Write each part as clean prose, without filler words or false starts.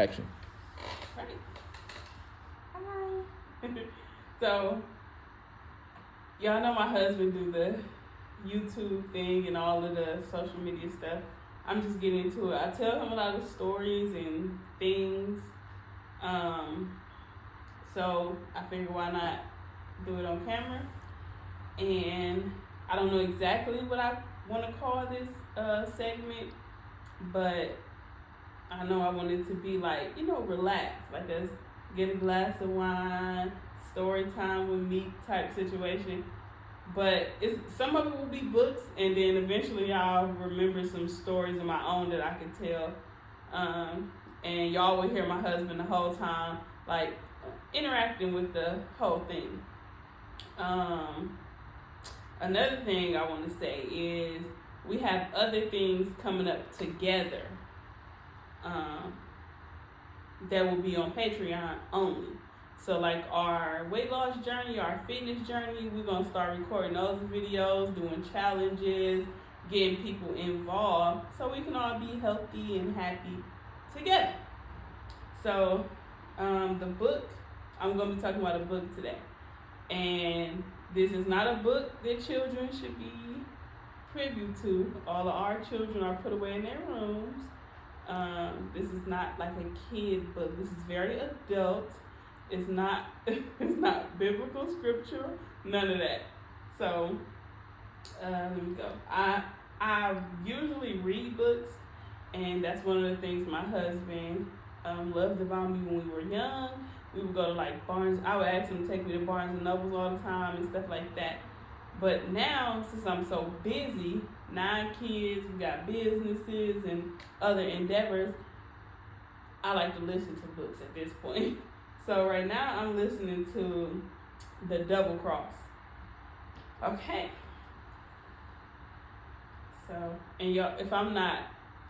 Action. Right. Hi. So, y'all know my husband do the YouTube thing and all of the social media stuff. I'm just getting into it. I tell him a lot of stories and things. So I figured why not do it on camera. And I don't know exactly what I want to call this segment, but I know I want it to be like, relaxed, like us get a glass of wine, story time with me type situation. But some of it will be books, and then eventually I'll remember some stories of my own that I can tell. And y'all will hear my husband the whole time, like interacting with the whole thing. Another thing I want to say is we have other things coming up together that will be on Patreon only. So like our weight loss journey, our fitness journey, we're going to start recording those videos, doing challenges, getting people involved so we can all be healthy and happy together. So the book, I'm going to be talking about a book today. And this is not a book that children should be privy to. All of our children are put away in their rooms. This is not like a kid book. This is very adult. It's not biblical scripture, none of that. So let me go. I usually read books, and that's one of the things my husband loved about me when we were young. We would go to like Barnes. I would ask him to take me to Barnes and Nobles all the time and stuff like that. But now, since I'm so busy, 9 kids, we got businesses and other endeavors, I like to listen to books at this point. So right now I'm listening to The Double Cross. Okay. So, and y'all, if I'm not,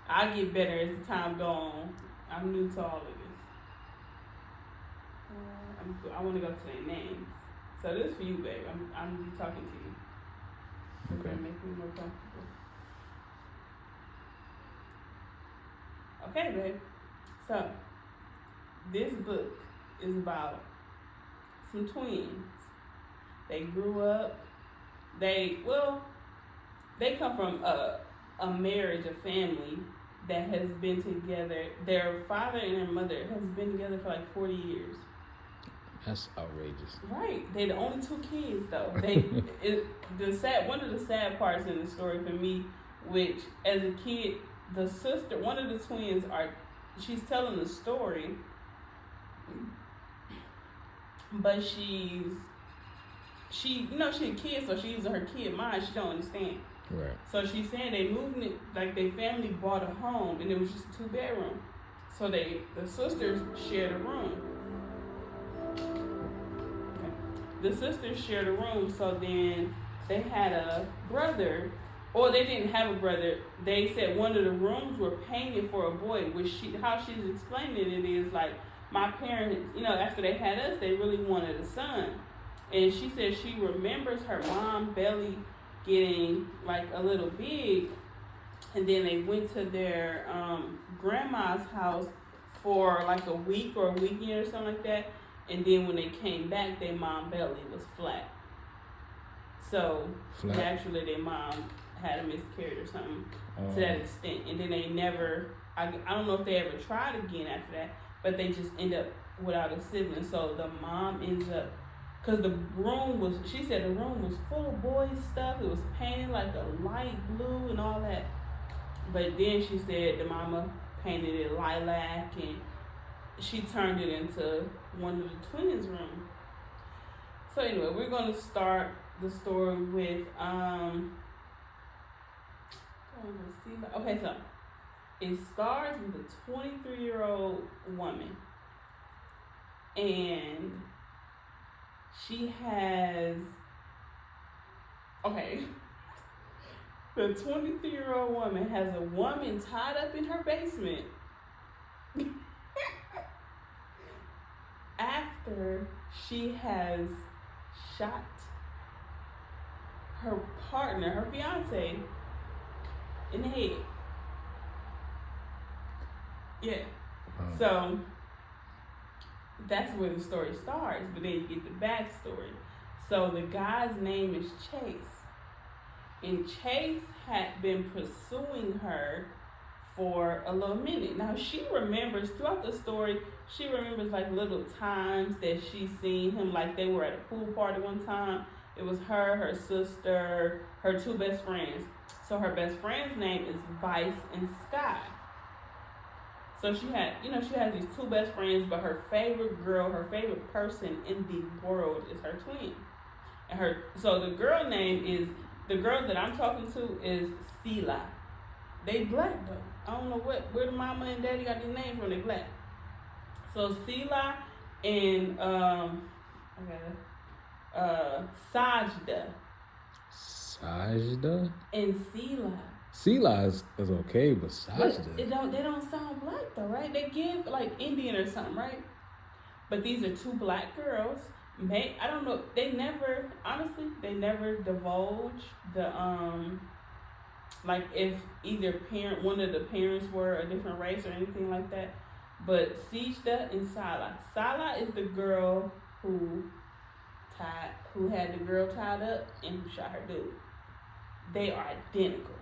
I get better as the time goes on. I'm new to all of this. I want to go to their names. So this is for you, babe. I'm be talking to you. Okay. Make me more comfortable. Okay, babe. So this book is about some twins. They grew up. They come from a marriage, a family that has been together. Their father and their mother has been together for like 40 years. That's outrageous. Right. They're the only 2 kids though. One of the sad parts in the story for me, which as a kid, the sister, one of the twins she's telling the story, but she a kid, so she's using her kid mind, she don't understand. Right. So she's saying they moved it, like their family bought a home and it was just a 2-bedroom. So the sisters shared a room. The sisters shared a room, so then they had a brother, or they didn't have a brother. They said one of the rooms were painted for a boy, which how she's explaining it is like, my parents, after they had us, they really wanted a son. And she said she remembers her mom belly getting like a little big, and then they went to their grandma's house for like a week or a weekend or something like that. And then when they came back, their mom belly was flat. So naturally their mom had a miscarriage or something to that extent. And then they never, I don't know if they ever tried again after that, but they just end up without a sibling. So the mom ends up, because she said the room was full of boys' stuff. It was painted like a light blue and all that. But then she said the mama painted it lilac, and she turned it into one of the twins' room. So anyway, we're going to start the story with, okay, so it starts with a 23-year-old woman. And she has, the 23-year-old woman has a woman tied up in her basement after she has shot her partner, her fiance, in the head. Yeah. So that's where the story starts, but then you get the backstory. So the guy's name is Chase, and Chase had been pursuing her for a little minute. Now she remembers throughout the story, she remembers like little times that she's seen him, like they were at a pool party one time. It was her sister, her two best friends. So her best friend's name is Vice and Sky. So she has these two best friends, but her favorite girl, her favorite person in the world is her twin. And so the girl that I'm talking to is Sela. They black though. I don't know where the mama and daddy got their name from. They black. So Sela and Sajda. Sajda? And Sela. Sela is okay, but Sajda. They don't sound black though, right? They give like Indian or something, right? But these are two black girls. I don't know. They never divulge the like if either one of the parents were a different race or anything like that. But Sajda and Sala is the girl who had the girl tied up and who shot her dude. They are identical.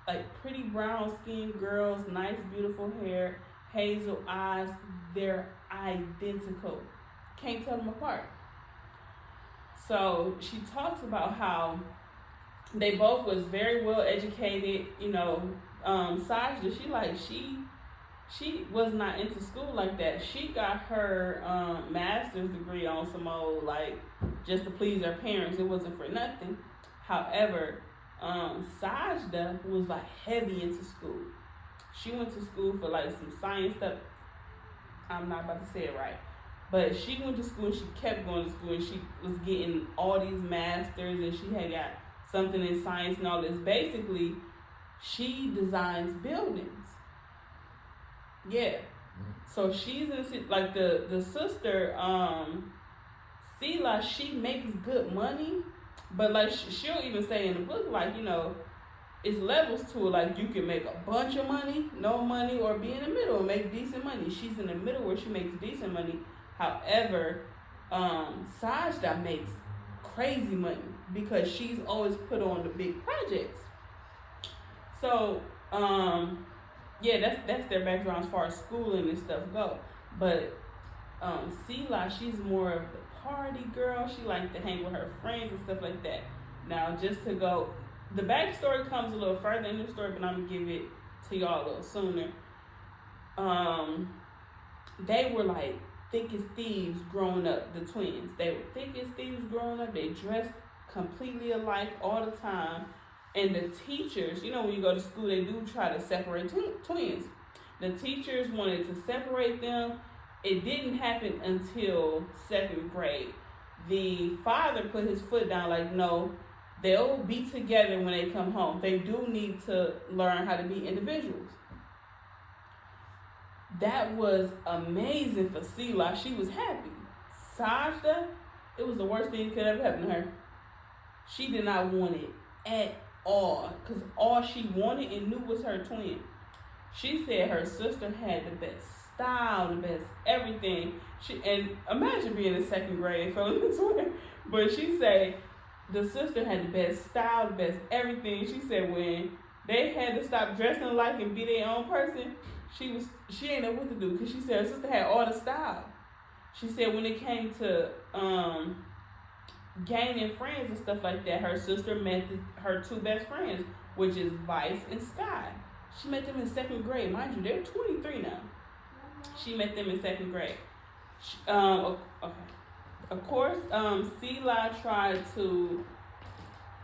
Like pretty brown skinned girls, nice beautiful hair, hazel eyes. They're identical. Can't tell them apart. So she talks about how they both was very well educated. Sajda, she was not into school like that. She got her master's degree on some old, like, just to please her parents. It wasn't for nothing. However, Sajda was like heavy into school. She went to school for like some science stuff. I'm not about to say it right. But she went to school and she kept going to school and she was getting all these masters and she had got something in science and all this. Basically, she designs buildings. Yeah. So she's in, like the sister, Sela, she makes good money, but like she'll even say in the book, like, it's levels to it. Like you can make a bunch of money, no money, or be in the middle and make decent money. She's in the middle where she makes decent money. However, Sajda makes crazy money because she's always put on the big projects. So, that's their background as far as schooling and stuff go. But Sela, she's more of the party girl. She likes to hang with her friends and stuff like that. Now, just to go, the backstory comes a little further in the story, but I'm gonna give it to y'all a little sooner. They were like thick as thieves growing up, the twins. They were thick as thieves growing up. They dressed completely alike all the time. And the teachers, when you go to school, they do try to separate twins. The teachers wanted to separate them. It didn't happen until 2nd grade. The father put his foot down like, no, they'll be together when they come home. They do need to learn how to be individuals. That was amazing for Sela. She was happy. Sajda, it was the worst thing that could ever happen to her. She did not want it at all, because all she wanted and knew was her twin. She said her sister had the best style, the best everything. And imagine being in 2nd grade and feeling this way. But she said the sister had the best style, the best everything. She said when they had to stop dressing alike and be their own person, she didn't know what to do, because she said her sister had all the style. She said when it came to gaining friends and stuff like that, her sister met her two best friends, which is Vice and Sky. She met them in 2nd grade. Mind you, they're 23 now. She met them in 2nd grade. Okay. Of course, Sela tried to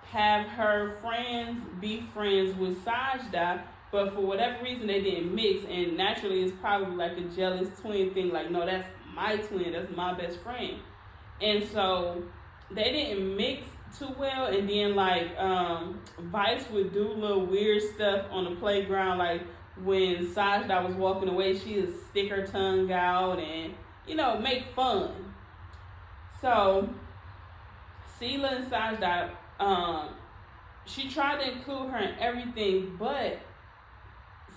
have her friends be friends with Sajda, but for whatever reason they didn't mix, and naturally it's probably like a jealous twin thing, like, no, that's my twin, that's my best friend. And so they didn't mix too well, and then like Vice would do little weird stuff on the playground, like when Sajda was walking away, she would stick her tongue out and, make fun. So Sela and Sajda, she tried to include her in everything, but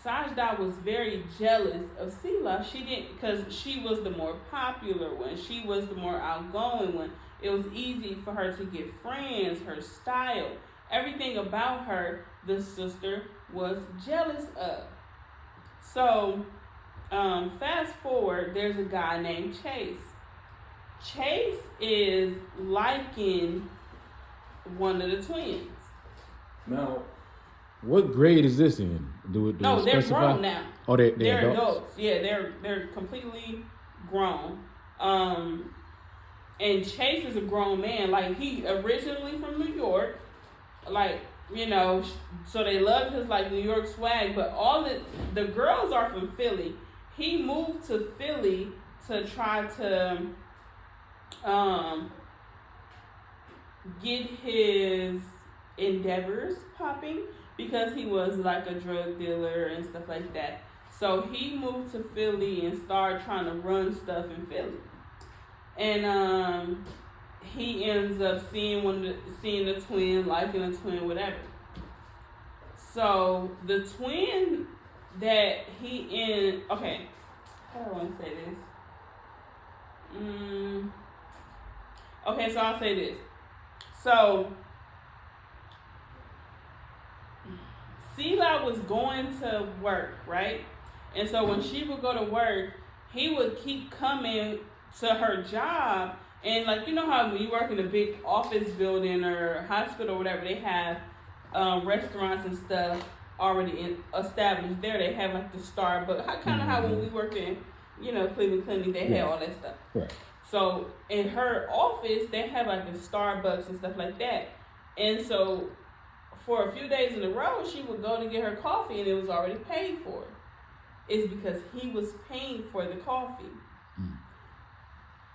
Sajda was very jealous of Sela. She didn't, because she was the more popular one. She was the more outgoing one. It was easy for her to get friends, her style, everything about her, the sister was jealous of. So, fast forward, there's a guy named Chase. Chase is liking one of the twins. Now, what grade is this in? Do No, they're specify? grown now. Oh, they're They're adults? adults. Yeah, they're completely grown. And Chase is a grown man. Like, he originally from New York. Like, you know, so they love his like New York swag. But the girls are from Philly. He moved to Philly to try to get his endeavors popping, because he was like a drug dealer and stuff like that. So he moved to Philly and started trying to run stuff in Philly. And he ends up seeing the twin, liking the twin, whatever. So the twin that okay, how do I want to say this? Okay, so I'll say this. So Sela was going to work, right? And so when she would go to work, he would keep coming to her job. And like, you know how when you work in a big office building or hospital or whatever, they have restaurants and stuff already established there. They have like the Starbucks, kind of how when we work in, you know, Cleveland Clinic, they had all that stuff. Right. So in her office, they have like the Starbucks and stuff like that. And so for a few days in a row, she would go to get her coffee and it was already paid for. It's because he was paying for the coffee.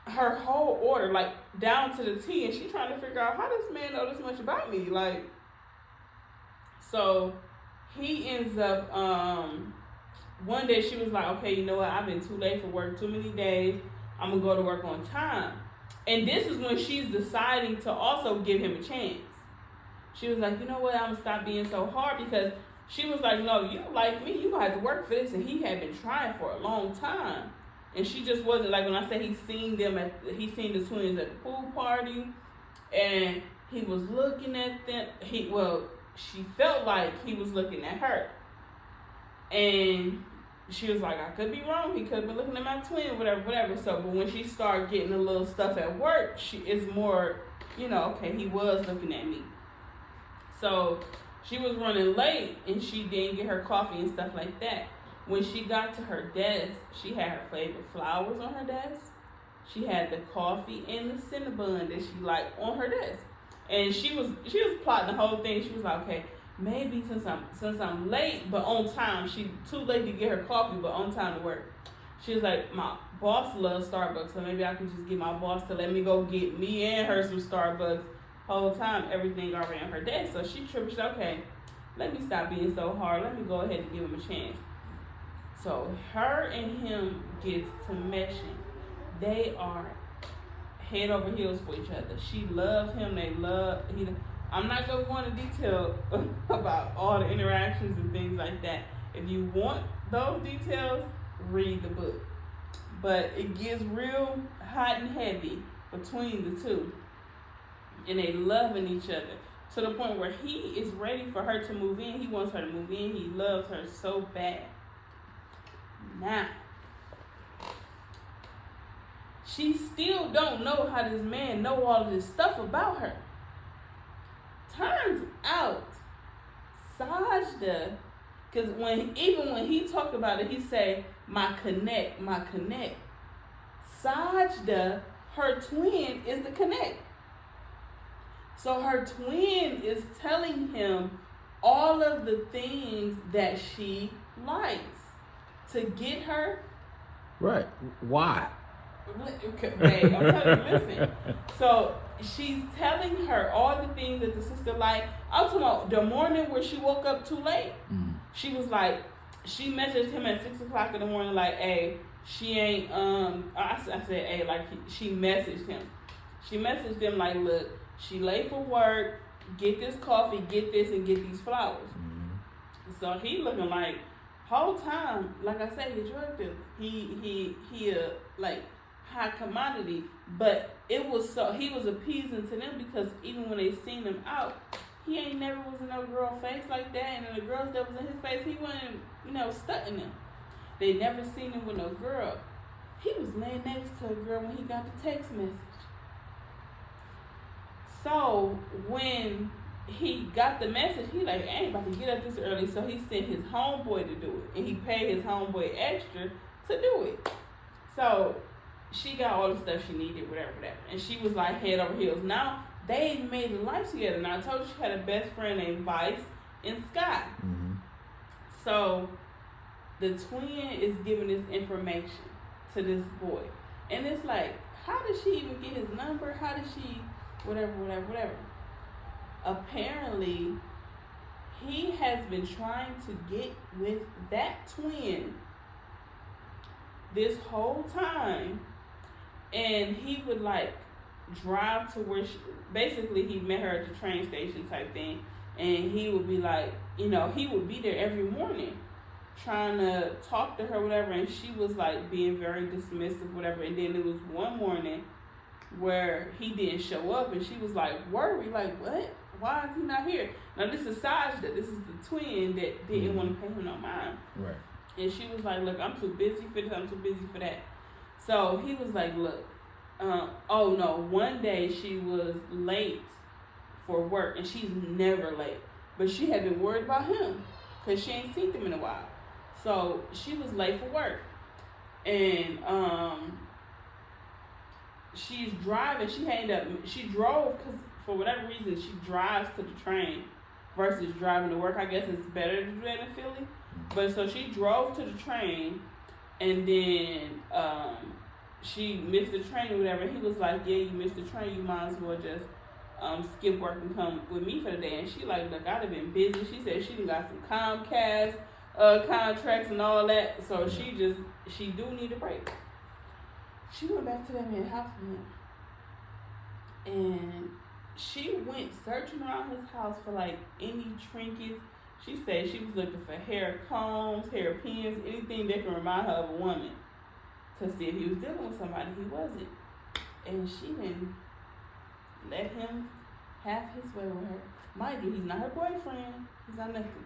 Her whole order, like down to the T, and she's trying to figure out, how does this man know this much about me? Like, so he ends up, one day she was like, okay, you know what? I've been too late for work, too many days. I'm going to go to work on time. And this is when she's deciding to also give him a chance. She was like, you know what? I'm going to stop being so hard, because she was like, no, you like me. You going to have to work for this. And he had been trying for a long time. And she just wasn't, like when I said he seen the twins at the pool party. And he was looking at them. She felt like he was looking at her. And she was like, I could be wrong. He could have been looking at my twin, whatever. So, but when she started getting a little stuff at work, it's more, you know, okay, he was looking at me. So she was running late and she didn't get her coffee and stuff like that. When she got to her desk, she had her favorite flowers on her desk. She had the coffee and the Cinnabon that she liked on her desk. And she was plotting the whole thing. She was like, okay, maybe since I'm late but on time, she too late to get her coffee but on time to work. She was like, my boss loves Starbucks, so maybe I could just get my boss to let me go get me and her some Starbucks. Whole time, everything already on her desk. So she tripped. She said, okay, let me stop being so hard. Let me go ahead and give him a chance. So her and him gets to meshing. They are head over heels for each other. She loves him. I'm not going to go into detail about all the interactions and things like that. If you want those details, read the book. But it gets real hot and heavy between the two. And they loving each other to the point where he is ready for her to move in. He wants her to move in. He loves her so bad. Now, she still don't know how this man know all of this stuff about her. Turns out, Sajda, because even when he talked about it, he say, my connect. Sajda, her twin, is the connect. So her twin is telling him all of the things that she likes to get her. Right. Why? Hey, I'm telling you, listen. So she's telling her all the things that the sister liked. I'm talking about the morning where she woke up too late. She was like, she messaged him at 6 o'clock in the morning, like, hey, she ain't, I said, hey, like, she messaged him. She messaged him like, look, she late for work, get this coffee, get this, and get these flowers. So he looking like, Whole time, like I said, he drug dealer. He like high commodity, but it was so he was appeasing to them because even when they seen him out, he ain't never was in no girl face like that, and then the girls that was in his face, he wasn't stunting them. They never seen him with no girl. He was laying next to a girl when he got the text message. So when he got the message, he like, I ain't about to get up this early, so he sent his homeboy to do it, and he paid his homeboy extra to do it. So she got all the stuff she needed, whatever, and she was like head over heels. Now they made a life together. Now I told you she had a best friend named Vice and Scott. Mm-hmm. So the twin is giving this information to this boy, and it's like, how did she even get his number? How did she, whatever. Apparently, he has been trying to get with that twin this whole time, and he would like drive to where basically he met her at the train station type thing, and he would be like, he would be there every morning trying to talk to her, whatever, and she was like being very dismissive, whatever. And then it was one morning where he didn't show up, and she was like worried, like, what? Why is he not here? Now this is Sajda. This is the twin that didn't want to pay him no mind. Right. And she was like, look, I'm too busy for this, I'm too busy for that. So he was like, look, one day she was late for work, and she's never late. But she had been worried about him because she ain't seen him in a while. So she was late for work. And she's driving. She drove because for whatever reason she drives to the train versus driving to work. I guess it's better to do that in Philly. But so she drove to the train, and then she missed the train or whatever. He was like, yeah, you missed the train. You might as well just skip work and come with me for the day. And she like, look, I'd have been busy. She said she done got some Comcast contracts and all that. So she do need a break. She went back to that man's house with him. And she went searching around his house for like any trinkets. She said she was looking for hair combs, hair pins, anything that can remind her of a woman, to see if he was dealing with somebody. He wasn't. And she didn't let him have his way with her. Mind you, he's not her boyfriend. He's not nothing.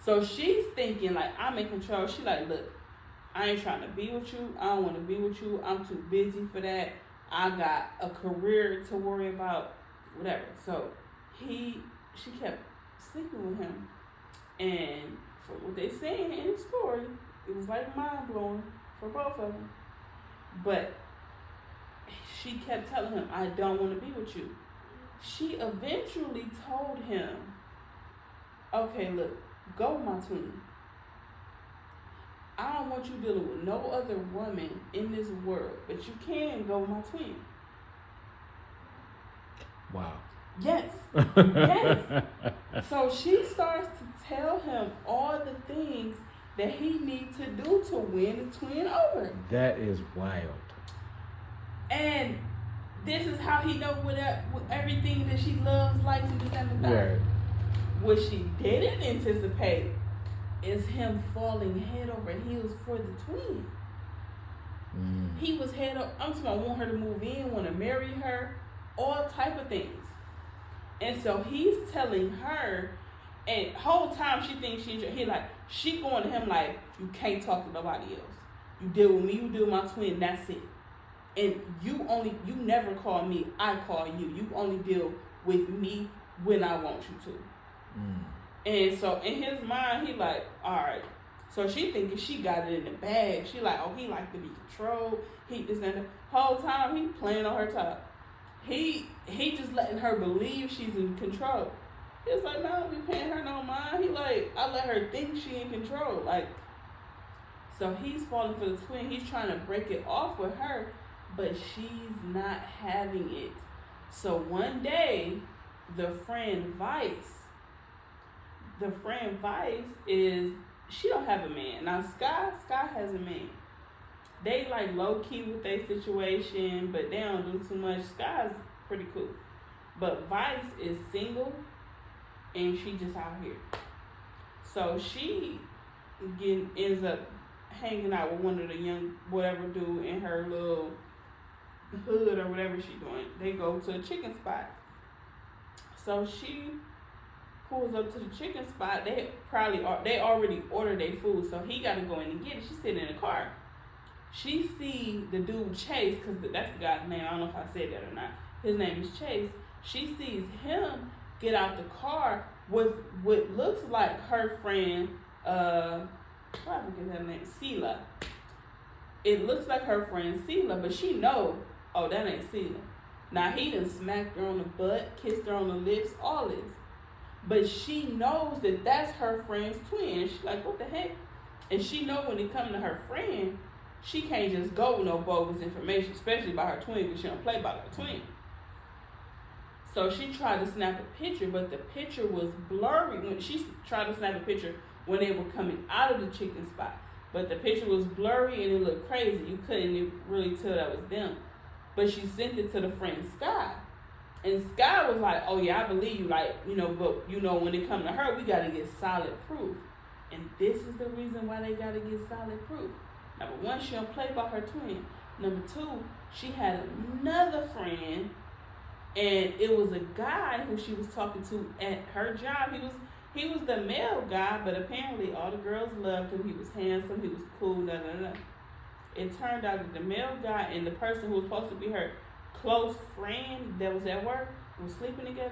So she's thinking like, I'm in control. She like, look, I ain't trying to be with you. I don't want to be with you. I'm too busy for that. I got a career to worry about, whatever. So she kept sleeping with him. And for what they saying in the story, it was like mind blowing for both of them. But she kept telling him, I don't want to be with you. She eventually told him, okay, look, go my twin. I don't want you dealing with no other woman in this world, but you can go my twin. Wow. Yes. Yes. So she starts to tell him all the things that he needs to do to win the twin over. That is wild. And this is how he knows with everything that she loves, likes, and this and the third. Right. What she didn't anticipate is him falling head over heels for the twin. He was head up. I'm talking about want her to move in, want to marry her, all type of things. And so he's telling her, and whole time she thinks she going to him like, you can't talk to nobody else. You deal with me, you deal with my twin, that's it. And you never call me, I call you. You only deal with me when I want you to. And so in his mind, he like, all right. So she thinking she got it in the bag. She like, oh, he like to be controlled. He this and the whole time he playing on her top. He just letting her believe she's in control. He's like, no, I don't be paying her no mind. He like, I let her think she in control. Like, so he's falling for the twin. He's trying to break it off with her, but she's not having it. So one day, the friend Vice is, she don't have a man. Now Sky has a man. They like low key with their situation, but they don't do too much. Sky's pretty cool. But Vice is single and she just out here. So she ends up hanging out with one of the young whatever dude in her little hood or whatever she doing. They go to a chicken spot. So she pulls up to the chicken spot. They already ordered their food, so he got to go in and get it. She's sitting in the car. She see the dude Chase, because that's the guy's name. I don't know if I said that or not. His name is Chase. She sees him get out the car with what looks like her friend, I forget her name, Sela. It looks like her friend Sela, but she know, oh, that ain't Sela. Now, he done smacked her on the butt, kissed her on the lips, all this. But she knows that that's her friend's twin. She's like, what the heck? And she know when it come to her friend, she can't just go with no bogus information, especially about her twin, because she don't play about her twin. So she tried to snap a picture, but the picture was blurry. When she tried to snap a picture when they were coming out of the chicken spot, but the picture was blurry and it looked crazy. You couldn't really tell that was them. But she sent it to the friend Sky. And Sky was like, oh yeah, I believe you, like, but when it come to her, we gotta get solid proof. And this is the reason why they gotta get solid proof. Number one, she don't play about her twin. Number two, she had another friend, and it was a guy who she was talking to at her job. He was the male guy, but apparently all the girls loved him. He was handsome, he was cool, It turned out that the male guy and the person who was supposed to be her close friend that was at work was sleeping together.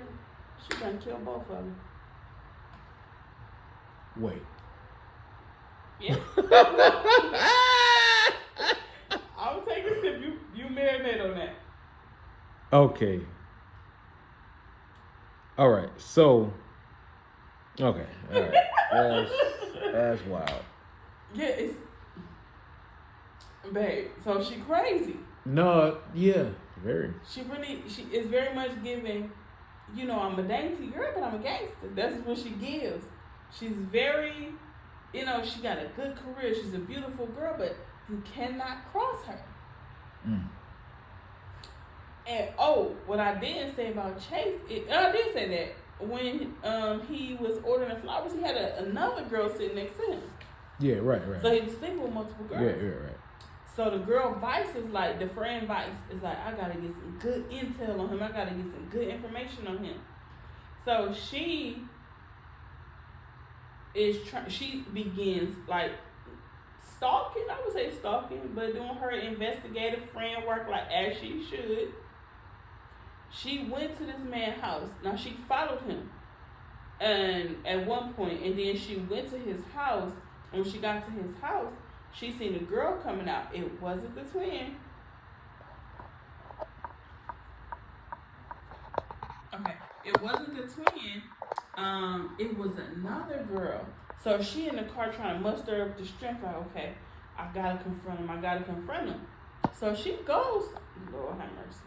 She done killed both of them. Wait. Yeah. I'll take a sip. You marinate on that. Okay. All right. So. Okay. All right. That's wild. Yeah, it's. Babe, so she crazy. No. Yeah. Very. She is very much giving. I'm a dainty girl, but I'm a gangster. That's what she gives. She's very. She got a good career. She's a beautiful girl, but you cannot cross her. Mm. And what I didn't say about Chase, I did say that when he was ordering the flowers, he had another girl sitting next to him. Yeah, right. So he was sleeping with multiple girls. Yeah, right. So the girl Vice is like, the friend Vice is like, I gotta get some good intel on him. I gotta get some good information on him. So she begins like stalking, I would say stalking, but doing her investigative friend work like as she should. She went to this man's house. Now she followed him, and at one point, and then she went to his house. And when she got to his house, she seen a girl coming out. It wasn't the twin. Okay, it wasn't the twin. It was another girl. So she in the car trying to muster up the strength. Like, okay, I gotta confront him. So she goes. Lord have mercy.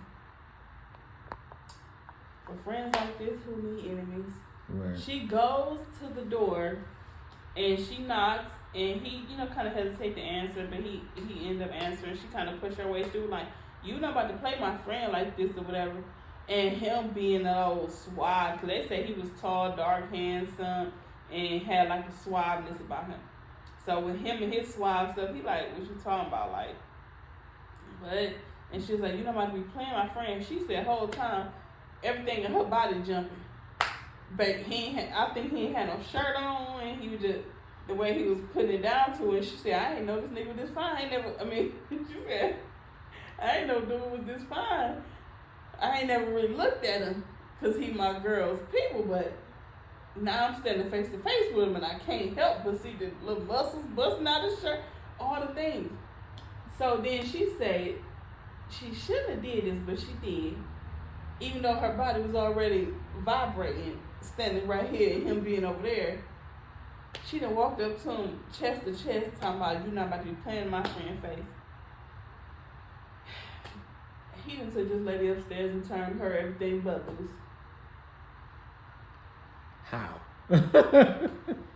For friends like this who need enemies. Right. She goes to the door and she knocks, and he, kind of hesitate to answer, but he ended up answering. She kind of pushed her way through, like, you not about to play my friend like this or whatever. And him being an old suave, because they say he was tall, dark, handsome, and had like a suaveness about him. So with him and his suave stuff, he like, what you talking about? Like, what? And she was like, you not about to be playing my friend. She said whole time, everything in her body jumping. But I think he ain't had no shirt on, and he was just, the way he was putting it down to her. She said, I ain't know this nigga this fine. She said, I ain't know dude was this fine. I ain't never really looked at him because he my girl's people, but now I'm standing face to face with him and I can't help but see the little muscles busting out his shirt, all the things. So then she said she shouldn't have did this, but she did. Even though her body was already vibrating, standing right here and him being over there, she done walked up to him chest to chest talking about, you not about to be playing in my friend's face. He done took this lady upstairs and turned her everything but loose. How?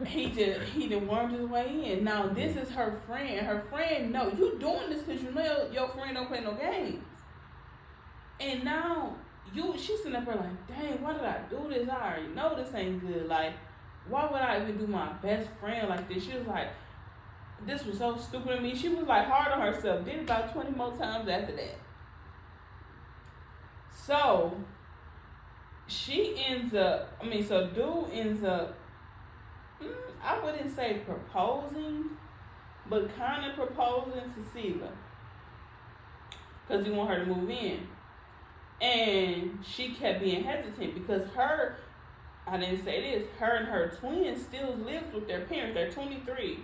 He done wormed his way in. Now this is her friend. Her friend, no, you doing this because you know your friend don't play no games. And now she's sitting up there like, dang, why did I do this? I already know this ain't good. Like, why would I even do my best friend like this? She was like, this was so stupid of me. She was like hard on herself. Did it about 20 more times after that. So she ends up. So dude ends up. I wouldn't say proposing, but kind of proposing to Sela because he want her to move in, and she kept being hesitant because I didn't say this. Her and her twin still lives with their parents. They're 23.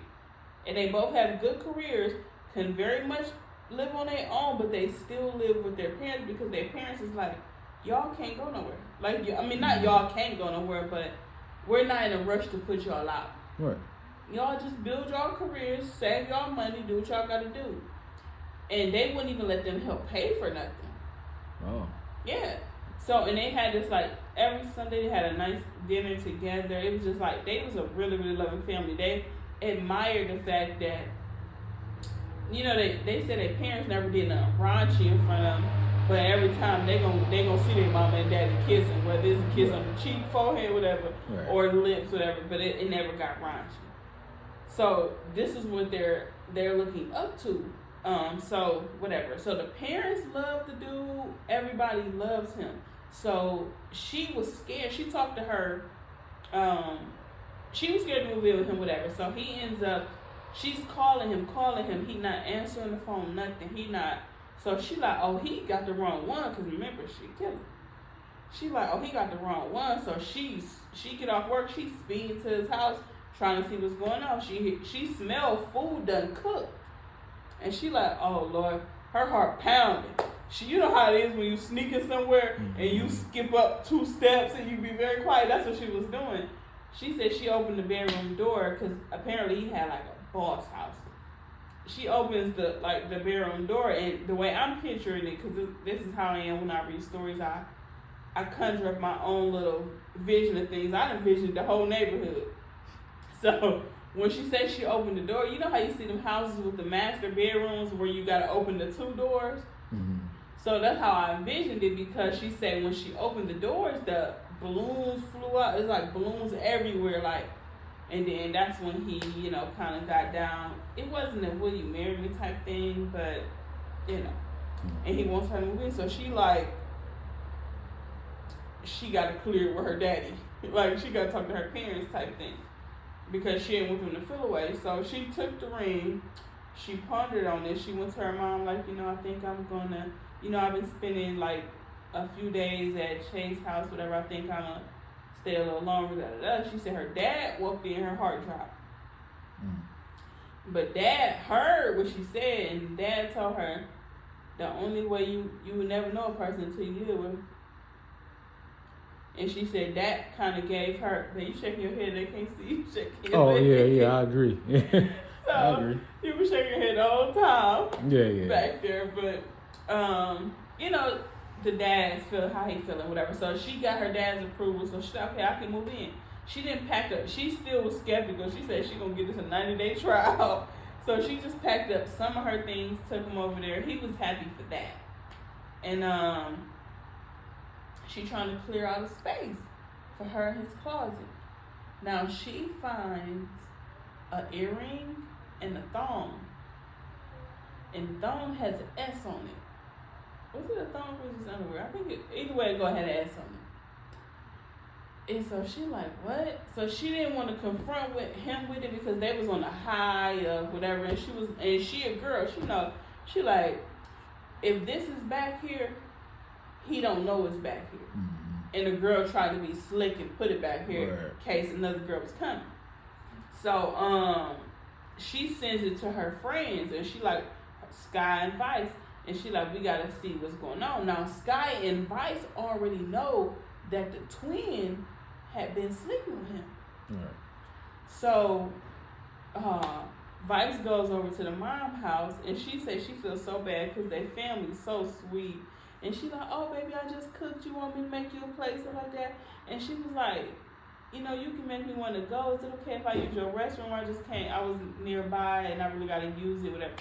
And they both have good careers, can very much live on their own, but they still live with their parents because their parents is like, y'all can't go nowhere. Like, not y'all can't go nowhere, but we're not in a rush to put y'all out. Right. Y'all just build y'all careers, save y'all money, do what y'all gotta do. And they wouldn't even let them help pay for nothing. Oh. Yeah. So, and they had this, like, every Sunday they had a nice dinner together. It was just like, they was a really, really loving family. They admired the fact that, they said their parents never did nothing raunchy in front of them, but every time they gonna see their mama and daddy kissing, whether it's a kiss on the cheek, forehead, whatever, or the lips, whatever, but it never got raunchy. So this is what they're looking up to. So whatever. So the parents love the dude. Everybody loves him. So she was scared. She talked to her. She was scared to move in with him, whatever. So he ends up. She's calling him. He not answering the phone. Nothing. He not. So she like, oh, he got the wrong one. Cause remember, she killed him. She like, oh, he got the wrong one. So she get off work. She's speeding to his house, trying to see what's going on. She smelled food done cooked. And she like, oh, Lord, her heart pounding. You know how it is when you sneaking somewhere and you skip up 2 steps and you be very quiet. That's what she was doing. She said she opened the bedroom door because apparently he had like a boss house. She opens the bedroom door, and the way I'm picturing it, because this is how I am when I read stories, I conjure up my own little vision of things. I envisioned the whole neighborhood. So when she said she opened the door, you know how you see them houses with the master bedrooms where you got to open the 2 doors? Mm-hmm. So that's how I envisioned it, because she said when she opened the doors, the balloons flew out. It's like balloons everywhere, and then that's when he, kind of got down. It wasn't a will you marry me type thing, but, and he wants her to move in. So she got to clear with her daddy. She got to talk to her parents type thing, because she didn't want them to feel away. So she took the ring. She pondered on it. She went to her mom, I think I'm going to, I've been spending, a few days at Chase's house, whatever. I think I'm going to stay a little longer, She said her dad walked in, her heart dropped. But Dad heard what she said, and Dad told her the only way you would never know a person until you live with them. And she said that kind of gave her. Now you shaking your head, they can't see you shaking your head. Yeah, I agree. So I agree. You were shaking your head the whole time. Yeah. Back there, but the dads feel how he feeling, whatever. So she got her dad's approval, so she said, okay, I can move in. She didn't pack up. She still was skeptical. She said she gonna give this a 90-day trial. So she just packed up some of her things, took him over there. He was happy for that. And she trying to clear out a space for her in his closet. Now she finds an earring and a thong. And the thong has an S on it. Was it a thong or was it underwear? I think either way it go had an S on it. And so she like, what? So she didn't want to confront him with it because they was on a high of whatever, and she a girl, she like, if this is back here, he don't know it's back here. Mm-hmm. And the girl tried to be slick and put it back here in case another girl was coming. So she sends it to her friends, and she like, Sky and Vice, and she like, we gotta see what's going on. Now Sky and Vice already know that the twin had been sleeping with him. Right. So Vice goes over to the mom's house, and she says she feels so bad because their family's so sweet. And she like, oh, baby, I just cooked. You want me to make you a plate, stuff like that? And she was like, you can make me want to go. Is it okay if I use your restroom? I just can't. I was nearby, and I really got to use it, whatever.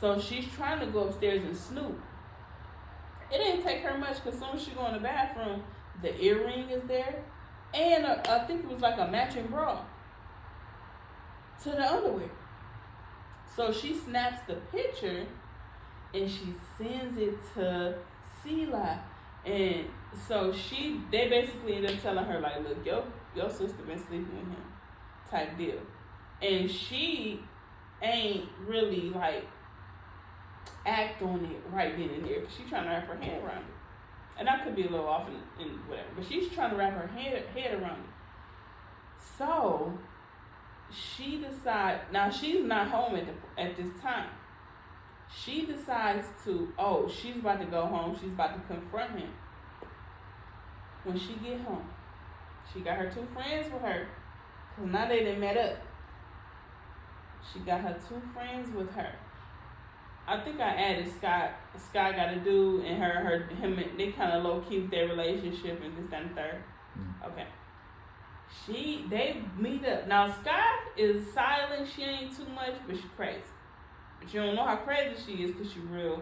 So she's trying to go upstairs and snoop. It didn't take her much, because as soon as she go in the bathroom, the earring is there. And I think it was like a matching bra to the underwear. So she snaps the picture and she sends it to Sela. And so they basically end up telling her, like, look, your sister been sleeping with him, type deal. And she ain't really, like, act on it right then and there, because she's trying to wrap her head around it. And I could be a little off in whatever, but she's trying to wrap her head around it. So she decides, now she's not home at this time. She decides she's about to go home. She's about to confront him. When she get home, she got her 2 friends with her, because now they done met up. She got her 2 friends with her. I think I added Scott. Scott got a dude, and him, they kind of low key their relationship and this, that, and third. Okay. They meet up. Now Scott is silent. She ain't too much, but she crazy. But you don't know how crazy she is because she real.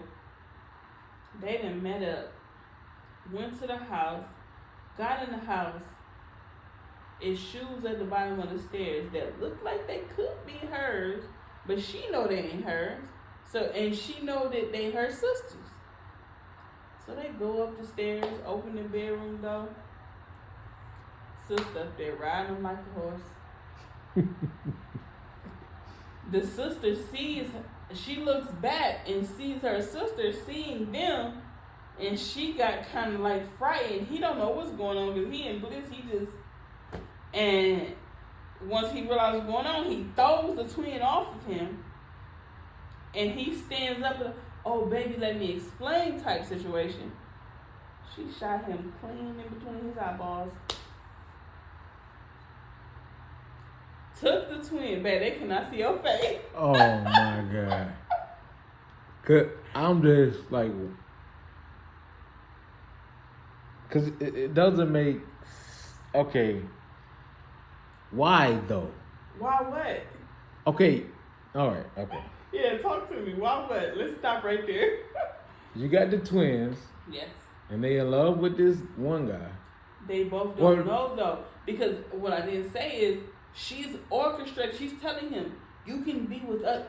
They done met up, went to the house, got in the house. It's shoes at the bottom of the stairs that look like they could be hers, but she know they ain't hers. And she know that they her sisters. So they go up the stairs, open the bedroom door. Sister up there riding them like a horse. The sister she looks back and sees her sister seeing them, and she got kind of like frightened. He don't know what's going on because he in bliss. And once he realizes what's going on, he throws the twin off of him. And he stands up and, oh, baby, let me explain type situation. She shot him clean in between his eyeballs. Took the twin back. They cannot see your face. Oh, my God. Cause I'm just like, because it doesn't make, okay, why though? Why what? Okay, all right, okay. Yeah, talk to me. Why what? Let's stop right there. You got the twins. Yes. And they in love with this one guy. They both don't know though. Because what I didn't say is she's orchestrating. She's telling him, you can be with us.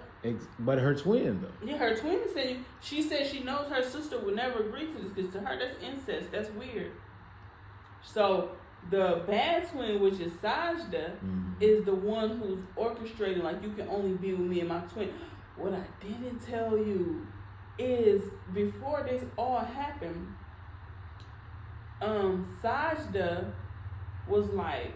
But her twin though. Yeah, her twin is saying, she said she knows her sister would never agree to this because to her that's incest. That's weird. So the bad twin, which is Sajda, is the one who's orchestrating, like, you can only be with me and my twin. What I didn't tell you is before this all happened, Sajda was like,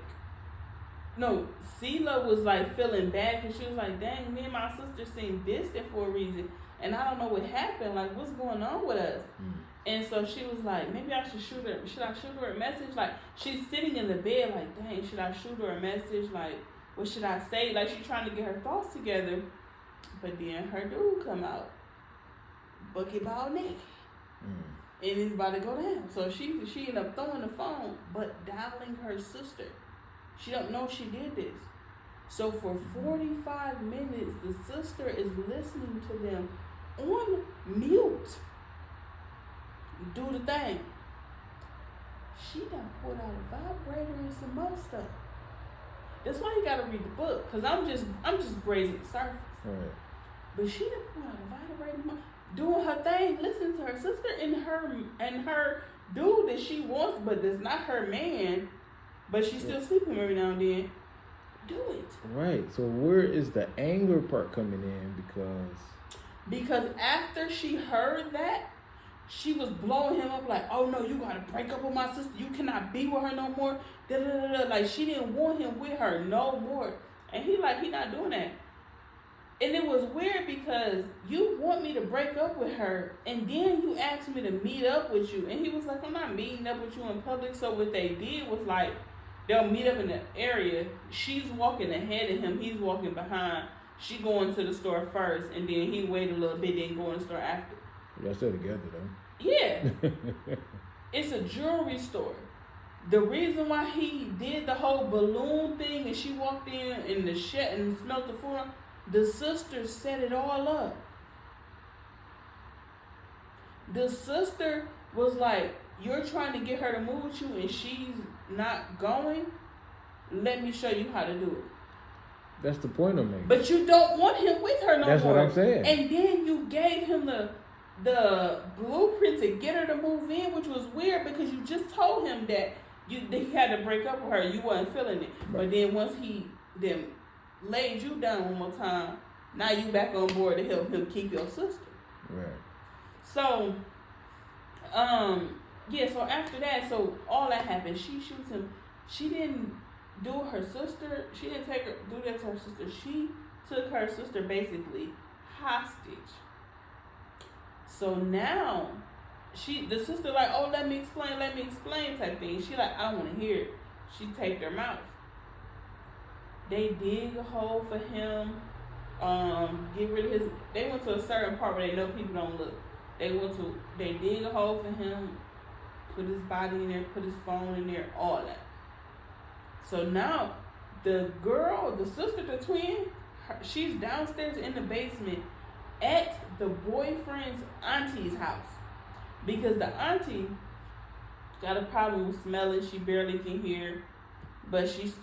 no, Sela was like feeling bad because she was like, dang, me and my sister seem distant for a reason. And I don't know what happened. Like, what's going on with us? And so she was like, maybe I should shoot her. Should I shoot her a message? Like, she's sitting in the bed like, dang, should I shoot her a message? Like, what should I say? Like, she's trying to get her thoughts together. But then her dude come out, bucket ball naked. And he's about to go down. So she ended up throwing the phone, but dialing her sister. She don't know she did this. So for 45 minutes, the sister is listening to them on mute. Do the thing. She done pulled out a vibrator and some more stuff. That's why you gotta read the book, cause I'm just grazing the surface. Right. But she done pulled out a vibrator, doing her thing, listening to her sister and her dude that she wants, but that's not her man. But she's still sleeping every now and then. Do it. Right. So where is the anger part coming in? Because after she heard that, she was blowing him up like, oh no, you gotta break up with my sister. You cannot be with her no more. Da, da, da, da. Like, she didn't want him with her no more. And he not doing that. And it was weird because you want me to break up with her and then you asked me to meet up with you. And he was like, I'm not meeting up with you in public. So what they did was like, they'll meet up in the area. She's walking ahead of him. He's walking behind. She going to the store first, and then he wait a little bit, then go in the store after. Y'all still together though. Yeah. It's a jewelry store. The reason why he did the whole balloon thing and she walked in the shed and smelled the food, the sister set it all up. The sister was like, you're trying to get her to move with you and she's not going. Let me show you how to do it. That's the point I'm making. But you don't want him with her no That's more. what I'm saying. And then you gave him the blueprint to get her to move in, which was weird because you just told him that he had to break up with her. You wasn't feeling it. Right. But then once he then laid you down one more time, now you back on board to help him keep your sister. Right. So, so after that, so all that happened. She shoots him. She didn't do her sister. She didn't do that to her sister. She took her sister basically hostage. So now, the sister like, oh, let me explain type thing. She like, I don't want to hear it. She taped her mouth. They dig a hole for him. Get rid of his. They went to a certain part where they know people don't look. They dig a hole for him, put his body in there, put his phone in there, all that. So now, the sister, the twin, she's downstairs in the basement at the boyfriend's auntie's house. Because the auntie got a problem with smelling. She barely can hear. But she's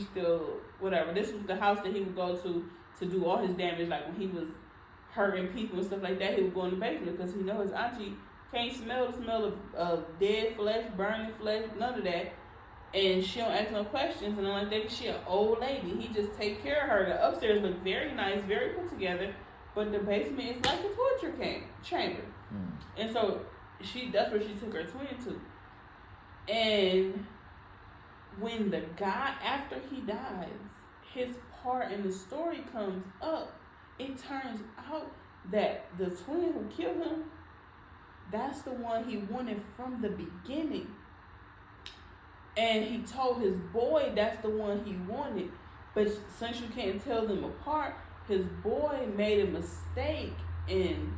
still, whatever. This was the house that he would go to do all his damage. Like when he was hurting people and stuff like that, he would go in the basement because he know his auntie can't smell the smell of dead flesh, burning flesh, none of that. And she don't ask no questions and all like that. She an old lady. He just take care of her. The upstairs look very nice, very put together. But the basement is like a torture chamber. And so that's where she took her twin to. And when the guy, after he dies, his part in the story comes up, it turns out that the twin who killed him, that's the one he wanted from the beginning. And he told his boy that's the one he wanted. But since you can't tell them apart, his boy made a mistake and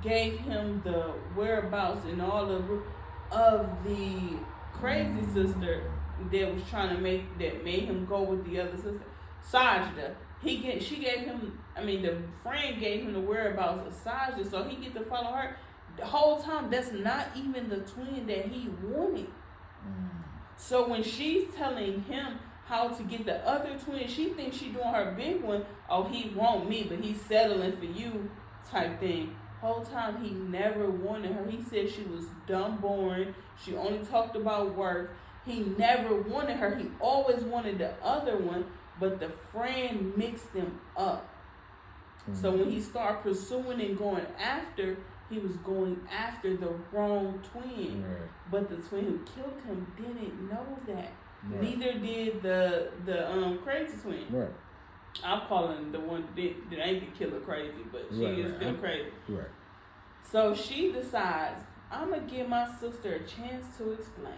gave him the whereabouts and all of the crazy sister that made him go with the other sister, Sajda. The friend gave him the whereabouts of Sajda, so he get to follow her. The whole time, that's not even the twin that he wanted. So when she's telling him how to get the other twin, she thinks she doing her big one. Oh, he want me, but he's settling for you type thing. Whole time he never wanted her. He said she was dumb, boring. She only talked about work. He never wanted her. He always wanted the other one, but the friend mixed them up. So when he started pursuing and going after, he was going after the wrong twin. Right. But the twin who killed him didn't know that. Right. Neither did the crazy twin. Right. I'm calling the one that ain't the killer crazy, but she is still crazy. Right. So she decides, I'm going to give my sister a chance to explain.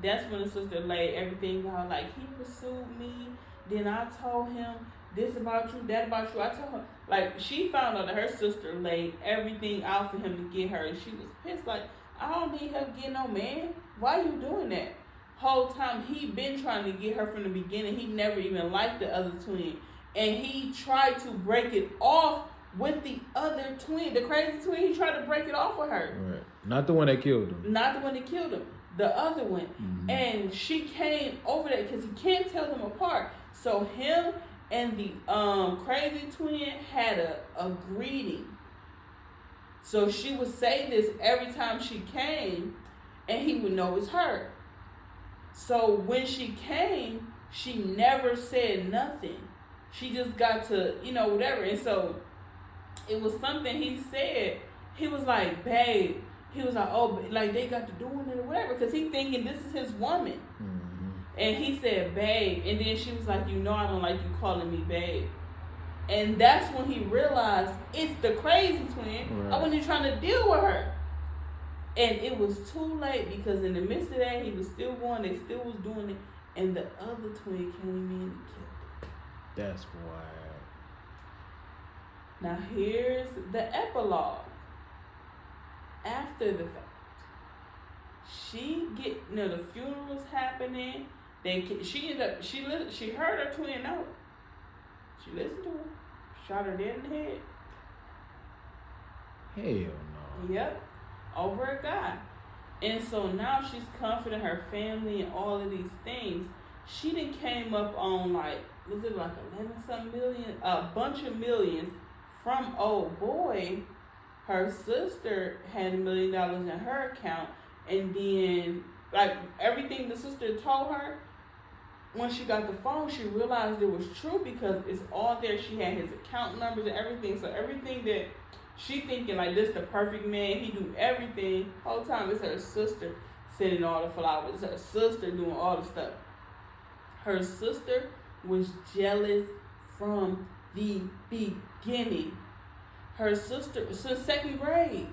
That's when the sister laid everything out. Like, he pursued me. Then I told him this about you, that about you. I told her, like, she found out that her sister laid everything out for him to get her. And she was pissed. Like, I don't need her to get no man. Why you doing that? Whole time he been trying to get her from the beginning. He never even liked the other twin. And he tried to break it off with the other twin. The crazy twin, he tried to break it off with her. Right. Not the one that killed him. Not the one that killed him. The other one. Mm-hmm. And she came over that because he can't tell them apart. So him and the crazy twin had a greeting. So she would say this every time she came, and he would know it's her. So when she came, she never said nothing. She just got to, whatever. And so it was something he said. He was like, babe. He was like, oh, like they got to doing it or whatever. Because he thinking this is his woman. Mm-hmm. And he said, babe. And then she was like, I don't like you calling me babe. And that's when he realized it's the crazy twin. Right. I wasn't even trying to deal with her. And it was too late because in the midst of that, he was still going. They still was doing it. And the other twin came in and killed him. That's wild. Now here's the epilogue. After the fact, the funeral was happening. She heard her twin out. She listened to her. Shot her dead in the head. Hell no. Yep. Over a guy. And so now she's comforting her family and all of these things. She done came up on like, was it like 11 something million? A bunch of millions from old boy. Her sister had $1 million in her account, and then like everything the sister told her, when she got the phone, she realized it was true because it's all there. She had his account numbers and everything. So everything that she thinking like this the perfect man, he do everything. Whole time it's her sister sending all the flowers. It's her sister doing all the stuff. Her sister was jealous from the beginning. Her sister, since second grade,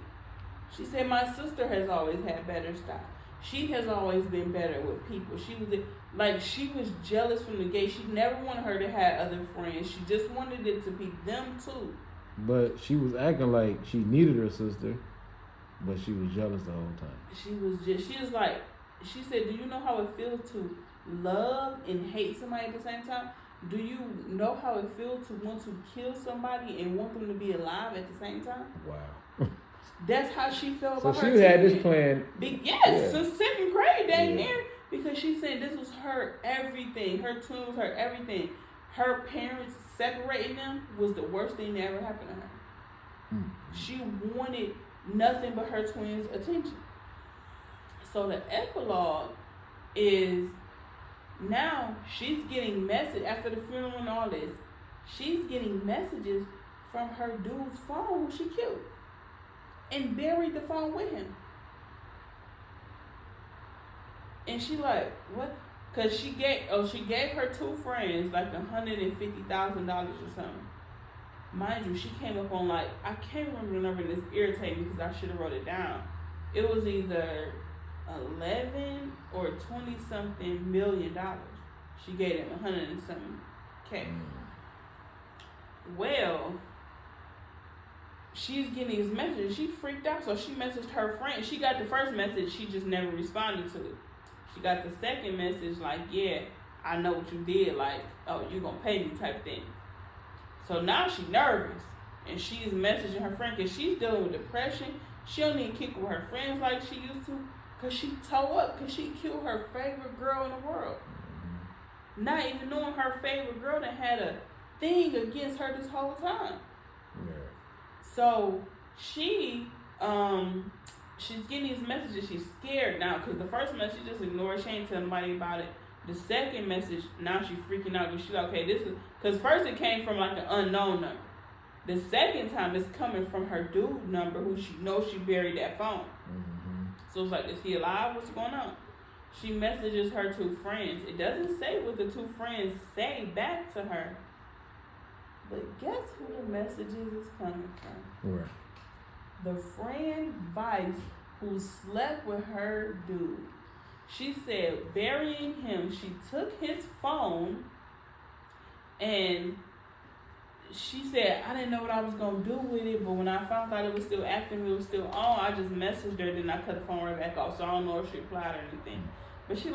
she said, my sister has always had better style. She has always been better with people. She was jealous from the gate. She never wanted her to have other friends. She just wanted it to be them too. But she was acting like she needed her sister, but she was jealous the whole time. She said, do you know how it feels to love and hate somebody at the same time? Do you know how it feels to want to kill somebody and want them to be alive at the same time? Wow. That's how she felt So about her she had twin. this plan. Yes, since second grade, dang Yeah. near. Because she said this was her everything. Her twin was her everything. Her parents separating them was the worst thing that ever happened to her. She wanted nothing but her twins' attention. So the epilogue is now she's getting message after the funeral and all this. She's getting messages from her dude's phone who she killed and buried the phone with him. And she like, what? Cause she gave her two friends like $150,000 or something. Mind you, she came up on like, I can't remember the number, and it's irritating because I should have wrote it down. It was either 11 or 20 something million dollars. She gave him 100 and something K. Well, she's getting these messages. She freaked out, so she messaged her friend. She got the first message, she just never responded to it. She got the second message like, yeah, I know what you did, like, oh, you gonna pay me type thing. So now she's nervous, and she's messaging her friend because she's dealing with depression. She don't even kick with her friends like she used to because she tore up because she killed her favorite girl in the world. Not even knowing her favorite girl that had a thing against her this whole time. Yeah. So she's getting these messages. She's scared now because the first message she just ignored. She ain't telling nobody about it. The second message, now she's freaking out because she's like, okay, this is, because first it came from like an unknown number. The second time it's coming from her dude number who she knows she buried that phone. So it's like, is he alive? What's going on? She messages her two friends. It doesn't say what the two friends say back to her. But guess who the messages is coming from? Where? The friend Vice who slept with her dude. She said burying him, she took his phone and she said, I didn't know what I was going to do with it, but when I found out it was still active, it was still on, I just messaged her, then I cut the phone right back off, so I don't know if she replied or anything. But she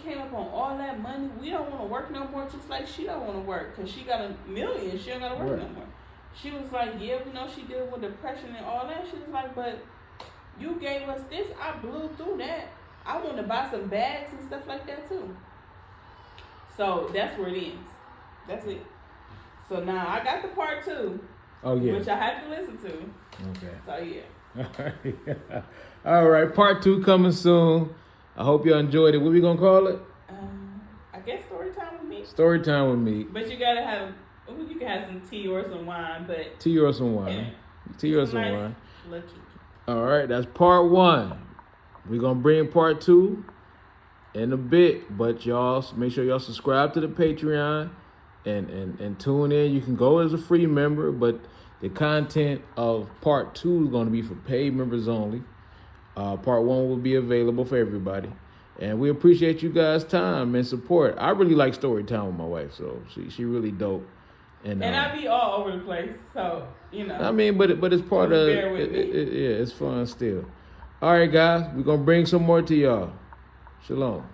came up on all that money. We don't want to work no more, just like she don't want to work, because she got $1 million. She don't got to work no more. She was like, yeah, we know she dealt with depression and all that. She was like, but you gave us this. I blew through that. I want to buy some bags and stuff like that, too. So that's where it ends. That's it. So now I got the part 2. Oh, yeah. Which I have to listen to. Okay. So, yeah. All right. Part 2 coming soon. I hope y'all enjoyed it. What we going to call it? I guess story time with me. Story time with me. But you got to have, you can have some tea or some wine, but. Tea or some wine. Yeah. Tea or some nice wine. Lucky. All right. That's part 1. We're going to bring part 2 in a bit. But y'all, make sure y'all subscribe to the Patreon. And tune in. You can go as a free member, but the content of part 2 is going to be for paid members only. Part 1 will be available for everybody. And we appreciate you guys' time and support. I really like story time with my wife, so she really dope. And I be all over the place, so, you know. I mean, but it's part of bear with me. Yeah, it's fun still. All right, guys, we're going to bring some more to y'all. Shalom.